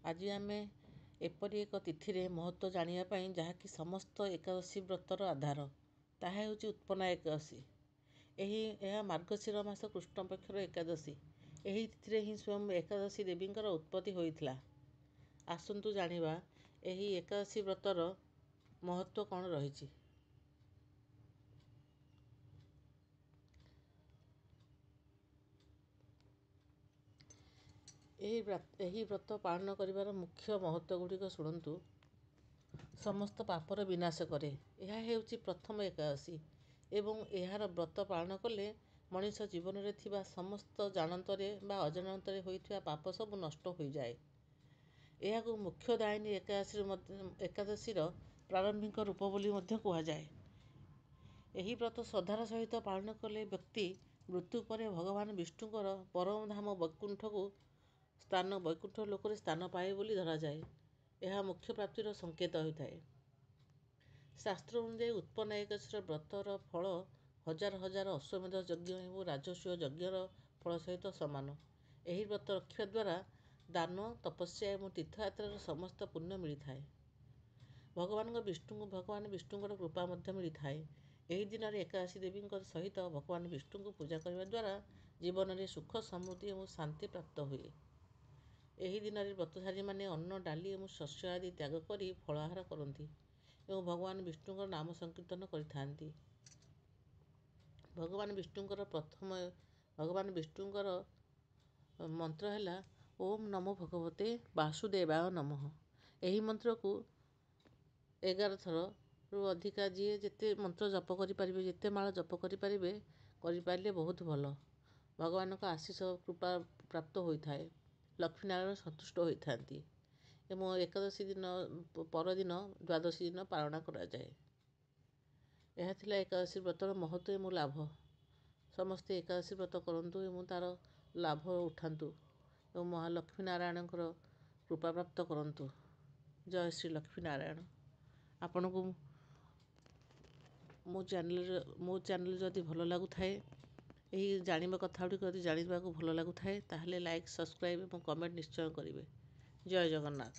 ଆଜି ଆମେ ଏପରି ଏକ ତିଥିରେ ମହତ୍ତ୍ୱ ଜାଣିବା ପାଇଁ ଯାହାକି ସମସ୍ତ ଏକାଦଶୀ ବ୍ରତର ଆଧାର। ତାହା ହେଉଛି ଉତ୍ପନ୍ନା ଏକାଦଶୀ। ଏହା ମାର୍ଗଶିର ମାସ କୃଷ୍ଣପକ୍ଷର ଏକାଦଶୀ। ଏହି ତିଥିରେ ହିଁ ସ୍ୱୟଂ ଏକାଦଶୀ ଦେବୀଙ୍କର ଉତ୍ପତ୍ତି ହୋଇଥିଲା। ଆସନ୍ତୁ ଜାଣିବା ଏହି ଏକାଦଶୀ ବ୍ରତର ମହତ୍ତ୍ୱ କ'ଣ ରହିଛି। ଏହି ବ୍ରତ ପାଳନ କରିବାର ମୁଖ୍ୟ ମହତ୍ତ୍ୱ ଗୁଡ଼ିକ ଶୁଣନ୍ତୁ। ସମସ୍ତ ପାପର ବିନାଶ କରେ। ଏହା ହେଉଛି ପ୍ରଥମ ଏକାଦଶୀ ଏବଂ ଏହାର ବ୍ରତ ପାଳନ କଲେ ମଣିଷ ଜୀବନରେ ଥିବା ସମସ୍ତ ଜାଣନ୍ତରେ ବା ଅଜାଣତରେ ହୋଇଥିବା ପାପ ସବୁ ନଷ୍ଟ ହୋଇଯାଏ। ଏହାକୁ ମୁଖ୍ୟ ଦାୟିନୀ ଏକାଦଶୀର ପ୍ରାରମ୍ଭିକ ରୂପ ବୋଲି ମଧ୍ୟ କୁହାଯାଏ। ଏହି ବ୍ରତ ଶ୍ରଦ୍ଧାର ସହିତ ପାଳନ କଲେ ବ୍ୟକ୍ତି ମୃତ୍ୟୁ ପରେ ଭଗବାନ ବିଷ୍ଣୁଙ୍କର ପରମ ଧାମ ବୈକୁଣ୍ଠ ଲୋକରେ ସ୍ଥାନ ପାଏ ବୋଲି ଧରାଯାଏ। ଏହା ମୋକ୍ଷ ପ୍ରାପ୍ତିର ସଂକେତ ହୋଇଥାଏ। ଶାସ୍ତ୍ର ଅନୁଯାୟୀ ଉତ୍ପନ୍ନା ଏକାଦଶୀର ବ୍ରତର ଫଳ ହଜାର ହଜାର ଅଶ୍ୱମେଧ ଯଜ୍ଞ ଏବଂ ରାଜସ୍ୱ ଯଜ୍ଞର ଫଳ ସହିତ ସମାନ। ଏହି ବ୍ରତ ରଖିବା ଦ୍ୱାରା ଦାନ, ତପସ୍ୟା ଏବଂ ତୀର୍ଥଯାତ୍ରାର ସମସ୍ତ ପୁଣ୍ୟ ମିଳିଥାଏ। ଭଗବାନ ବିଷ୍ଣୁଙ୍କର କୃପା ମଧ୍ୟ ମିଳିଥାଏ। ଏହି ଦିନରେ ଏକାଦଶୀ ଦେବୀଙ୍କ ସହିତ ଭଗବାନ ବିଷ୍ଣୁଙ୍କୁ ପୂଜା କରିବା ଦ୍ୱାରା ଜୀବନରେ ସୁଖ, ସମୃଦ୍ଧି ଏବଂ ଶାନ୍ତି ପ୍ରାପ୍ତ ହୁଏ। ଏହି ଦିନରେ ବ୍ରତଧାରୀମାନେ ଅନ୍ନ, ଡାଲି ଏବଂ ଶସ୍ୟ ଆଦି ତ୍ୟାଗ କରି ଫଳାହାର କରନ୍ତି ଏବଂ ଭଗବାନ ବିଷ୍ଣୁଙ୍କର ନାମ ସଂକୀର୍ତ୍ତନ କରିଥାନ୍ତି। ଭଗବାନ ବିଷ୍ଣୁଙ୍କର ମନ୍ତ୍ର ହେଲା ଓମ୍ ନମୋ ଭଗବତେ ବାସୁଦେବାୟ ନମଃ। ଏହି ମନ୍ତ୍ରକୁ 11 ଥରରୁ ଅଧିକା ଯିଏ ଯେତେ ମନ୍ତ୍ର ଜପ କରିପାରିବେ, ଯେତେ ମାଳ ଜପ କରିପାରିଲେ ବହୁତ ଭଲ। ଭଗବାନଙ୍କ ଆଶୀଷ କୃପା ପ୍ରାପ୍ତ ହୋଇଥାଏ। ଲକ୍ଷ୍ମୀନାରାୟଣ ସନ୍ତୁଷ୍ଟ ହୋଇଥାନ୍ତି ଏବଂ ଏକାଦଶୀ ଦିନ ପରଦିନ ଦ୍ୱାଦଶୀ ଦିନ ପାଳନ କରାଯାଏ। ଏହା ଥିଲା ଏକାଦଶୀ ବ୍ରତର ମହତ୍ତ୍ୱ ଏବଂ ଲାଭ। ସମସ୍ତେ ଏକାଦଶୀ ବ୍ରତ କରନ୍ତୁ ଏବଂ ତା'ର ଲାଭ ଉଠାନ୍ତୁ ଏବଂ ମହାଲକ୍ଷ୍ମୀ ନାରାୟଣଙ୍କର କୃପା ପ୍ରାପ୍ତ କରନ୍ତୁ। ଜୟ ଶ୍ରୀ ଲକ୍ଷ୍ମୀ ନାରାୟଣ। ଆପଣଙ୍କୁ ମୋ ଚ୍ୟାନେଲ ଯଦି ଭଲ ଲାଗୁଥାଏ, ଏହି ଜାଣିବା କଥା ଗୁଡ଼ିକ ଯଦି ଜାଣିବାକୁ ଭଲ ଲାଗୁଥାଏ, ତାହେଲେ ଲାଇକ୍, ସବସ୍କ୍ରାଇବ୍ ଏବଂ କମେଣ୍ଟ ନିଶ୍ଚୟ କରିବେ। ଜୟ ଜଗନ୍ନାଥ।